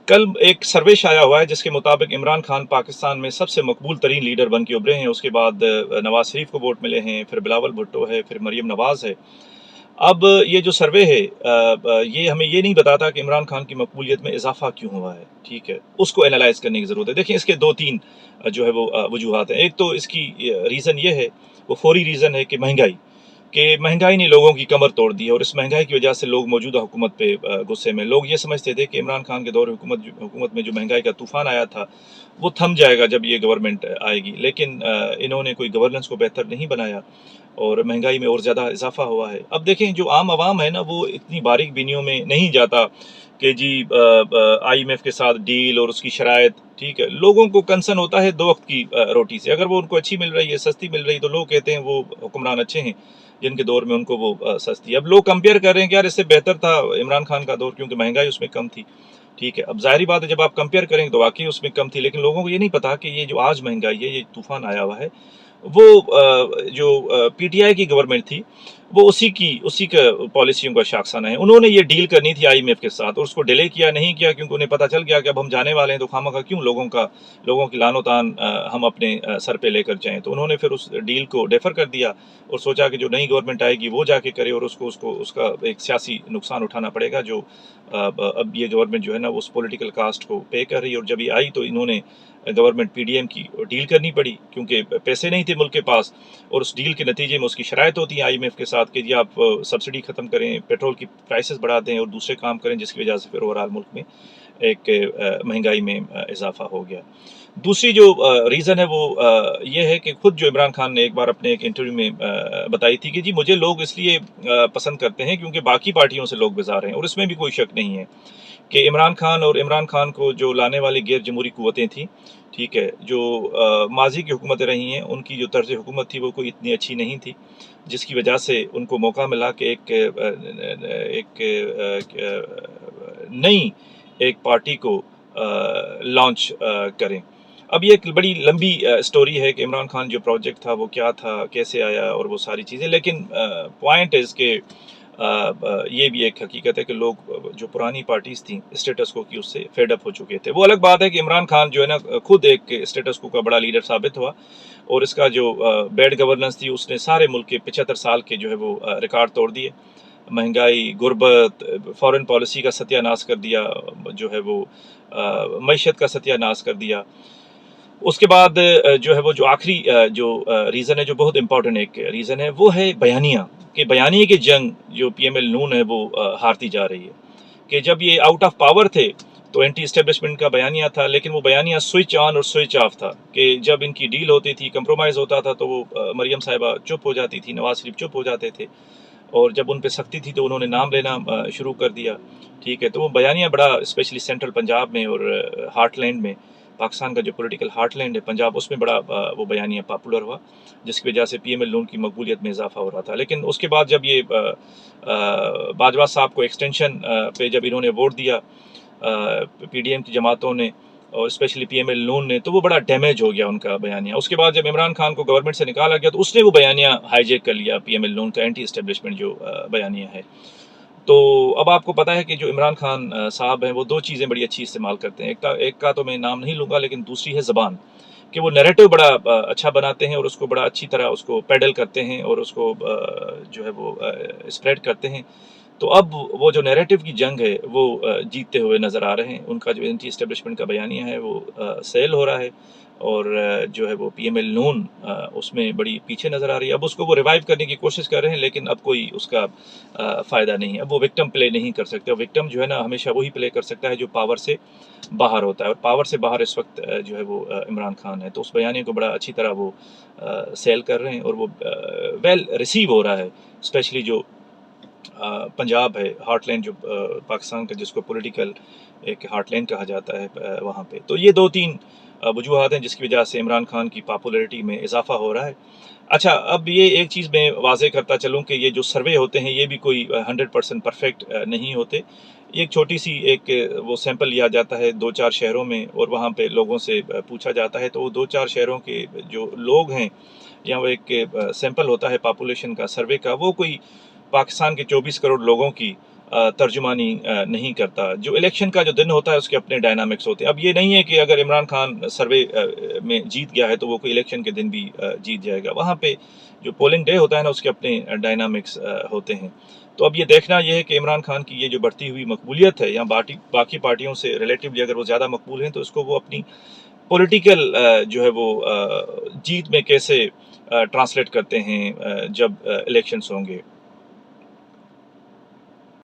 कल एक सर्वे शाया हुआ है जिसके मुताबिक इमरान खान पाकिस्तान में सबसे मकबूल तरीन लीडर बन के उभरे हैं। उसके बाद नवाज शरीफ को वोट मिले हैं, फिर बिलावल भुट्टो है, फिर मरीम नवाज है। अब ये जो सर्वे है ये हमें ये नहीं बताता कि इमरान खान की मकबूलियत में इजाफा क्यों हुआ है, ठीक है, उसको एनालाइज करने की ज़रूरत है। देखिए, इसके दो तीन जो है वो वजूहात हैं। एक तो इसकी रीज़न ये है, वो फौरी रीज़न है कि महंगाई ने लोगों की कमर तोड़ दी है, और इस महंगाई की वजह से लोग मौजूदा हुकूमत पे गुस्से में। लोग ये समझते थे कि इमरान खान के दौर हुकूमत में जो महंगाई का तूफान आया था वो थम जाएगा जब ये गवर्नमेंट आएगी, लेकिन इन्होंने कोई गवर्नेंस को बेहतर नहीं बनाया और महंगाई में और ज़्यादा इजाफा हुआ है। अब देखें, जो आम आवाम है ना, वो इतनी बारीक बिनियों में नहीं जाता कि जी IMF के साथ डील और उसकी शराइत, ठीक है। लोगों को कंसर्न होता है दो वक्त की रोटी से। अगर वो उनको अच्छी मिल रही है, सस्ती मिल रही है, तो लोग कहते हैं वो हुक्मरान अच्छे हैं जिनके दौर में उनको वो सस्ती। अब लोग कंपेयर कर रहे हैं कि यार इससे बेहतर था इमरान खान का दौर, क्योंकि महंगाई उसमें कम थी, ठीक है। अब ज़ाहिर बात है, जब आप कंपेयर करेंगे तो वाकई उसमें कम थी, लेकिन लोगों को ये नहीं पता कि ये जो आज महंगाई है, ये तूफान आया हुआ है, वो जो PTI की गवर्नमेंट थी, वो उसी का पॉलिसियों का शाखसाना है। उन्होंने ये डील करनी थी IMF के साथ, और उसको डिले किया नहीं किया, क्योंकि उन्हें पता चल गया कि अब हम जाने वाले हैं, तो खामखा क्यों लोगों की लानो तान हम अपने सर पे लेकर जाएं। तो उन्होंने फिर उस डील को डेफर कर दिया और सोचा कि जो नई गवर्नमेंट आएगी वो जाके करे, और उसका एक सियासी नुकसान उठाना पड़ेगा, जो अब ये गवर्नमेंट जो है ना, वो उस पॉलिटिकल कास्ट को पे कर रही है। और जब ये आई तो इन्होंने गवर्नमेंट PDM की डील करनी पड़ी, क्योंकि पैसे नहीं थे मुल्क के पास, और उस डील के नतीजे में उसकी शराइत होती है IMF के साथ कि जी आप सब्सिडी ख़त्म करें, पेट्रोल की प्राइसेस बढ़ा दें और दूसरे काम करें, जिसकी वजह से फिर ओवरऑल मुल्क में एक महंगाई में इजाफा हो गया। दूसरी जो रीज़न है वो ये है कि खुद जो इमरान खान ने एक बार अपने एक इंटरव्यू में बताई थी कि जी मुझे लोग इसलिए पसंद करते हैं क्योंकि बाकी पार्टियों से लोग बेजार हैं, और इसमें भी कोई शक नहीं है कि इमरान खान को जो लाने वाली गैर जमहूरी कुव्वतें थी, ठीक है, जो माजी की हुकूमतें रही हैं, उनकी जो तर्ज हुकूमत थी वो कोई इतनी अच्छी नहीं थी, जिसकी वजह से उनको मौका मिला कि नई एक पार्टी को लॉन्च करें। अब ये एक बड़ी लंबी स्टोरी है कि इमरान खान जो प्रोजेक्ट था वो क्या था, कैसे आया, और वो सारी चीज़ें, लेकिन पॉइंट इज़ के ये भी एक हकीकत है कि लोग जो पुरानी पार्टीज थी स्टेटस को की, उससे फेड अप हो चुके थे। वो अलग बात है कि इमरान खान जो है ना, खुद एक स्टेटस को का बड़ा लीडर साबित हुआ, और इसका जो बैड गवर्नेंस थी उसने सारे मुल्क के 75 साल के जो है वो रिकॉर्ड तोड़ दिए। महंगाई, गुर्बत, फॉरेन पॉलिसी का सत्यानाश कर दिया, जो है वो मईशत का सत्यानाश कर दिया। उसके बाद जो है वो जो आखिरी जो रीज़न है, जो बहुत इंपॉर्टेंट एक रीज़न है, वो है बयानिया, कि बयानिए की जंग जो PML नून है वो हारती जा रही है। कि जब ये आउट ऑफ पावर थे तो एंटी इस्टेब्लिशमेंट का बयानिया था, लेकिन वो बयानिया स्विच ऑन और स्विच ऑफ था, कि जब इनकी डील होती थी, कंप्रोमाइज़ होता था, तो वो मरियम साहिबा चुप हो जाती थी, नवाज शरीफ चुप हो जाते थे, और जब उन पे सख्ती थी तो उन्होंने नाम लेना शुरू कर दिया, ठीक है। तो वो बयानिया बड़ा, स्पेशली सेंट्रल पंजाब में और हार्टलैंड में, पाकिस्तान का जो पॉलिटिकल हार्टलैंड है पंजाब, उसमें बड़ा वो बयानिया पॉपुलर हुआ, जिसकी वजह से PML नून की मकबूलियत में इजाफा हो रहा था। लेकिन उसके बाद जब ये बाजवा साहब को एक्सटेंशन पे जब इन्होंने वोट दिया PDM की जमातों ने, और स्पेशली PML नून ने, तो वो बड़ा डैमेज हो गया उनका बयानिया। उसके बाद जब इमरान खान को गवर्नमेंट से निकाला गया तो उसने वो बयानिया हाईजेक कर लिया, PML नून का एंटी इस्टेब्लिशमेंट जो बयानिया है। तो अब आपको पता है कि जो इमरान खान साहब हैं, वो दो चीज़ें बड़ी अच्छी इस्तेमाल करते हैं। एक का तो मैं नाम नहीं लूँगा, लेकिन दूसरी है ज़बान, कि वो नैरेटिव बड़ा अच्छा बनाते हैं और उसको बड़ा अच्छी तरह उसको पेडल करते हैं, और उसको जो है वो स्प्रेड करते हैं। तो अब वो जो नैरेटिव की जंग है वो जीतते हुए नज़र आ रहे हैं। उनका जो एंटी इस्टेब्लिशमेंट का बयानिया है वो सेल हो रहा है, और जो है वो PML नून उसमें बड़ी पीछे नज़र आ रही है। अब उसको वो रिवाइव करने की कोशिश कर रहे हैं, लेकिन अब कोई उसका फ़ायदा नहीं है। अब वो विक्टिम प्ले नहीं कर सकते। विक्टिम जो है ना, हमेशा वही प्ले कर सकता है जो पावर से बाहर होता है, और पावर से बाहर इस वक्त जो है वो इमरान खान है। तो उस बयानी को बड़ा अच्छी तरह वो सेल कर रहे हैं, और वो वेल रिसीव हो रहा है, स्पेशली जो पंजाब है, हार्टलैंड जो पाकिस्तान का, जिसको पॉलिटिकल एक हार्टलैंड कहा जाता है वहाँ पे। तो ये दो तीन वजूहात हैं जिसकी वजह से इमरान खान की पॉपुलैरिटी में इजाफा हो रहा है। अच्छा, अब ये एक चीज़ मैं वाज़ेह करता चलूँ कि ये जो सर्वे होते हैं ये भी कोई 100% परफेक्ट नहीं होते। ये एक छोटी सी एक वो सैंपल लिया जाता है 2-4 शहरों में, और वहाँ पे लोगों से पूछा जाता है, तो वो 2-4 शहरों के जो लोग हैं, या वो एक सैंपल होता है पॉपुलेशन का, सर्वे का, वो कोई पाकिस्तान के 24 करोड़ लोगों की ترجمانی نہیں کرتا. جو الیکشن کا جو دن ہوتا ہے اس کے اپنے ڈائنامکس ہوتے ہیں. اب یہ نہیں ہے کہ اگر عمران خان سروے میں جیت گیا ہے تو وہ کوئی الیکشن کے دن بھی جیت جائے گا. وہاں پہ جو پولنگ ڈے ہوتا ہے نا اس کے اپنے ڈائنامکس ہوتے ہیں. تو اب یہ دیکھنا یہ ہے کہ عمران خان کی یہ جو بڑھتی ہوئی مقبولیت ہے یا باقی پارٹیوں سے ریلیٹیولی اگر وہ زیادہ مقبول ہیں تو اس کو وہ اپنی پولیٹیکل جو ہے وہ جیت میں کیسے ٹرانسلیٹ کرتے ہیں جب الیکشنز ہوں گے.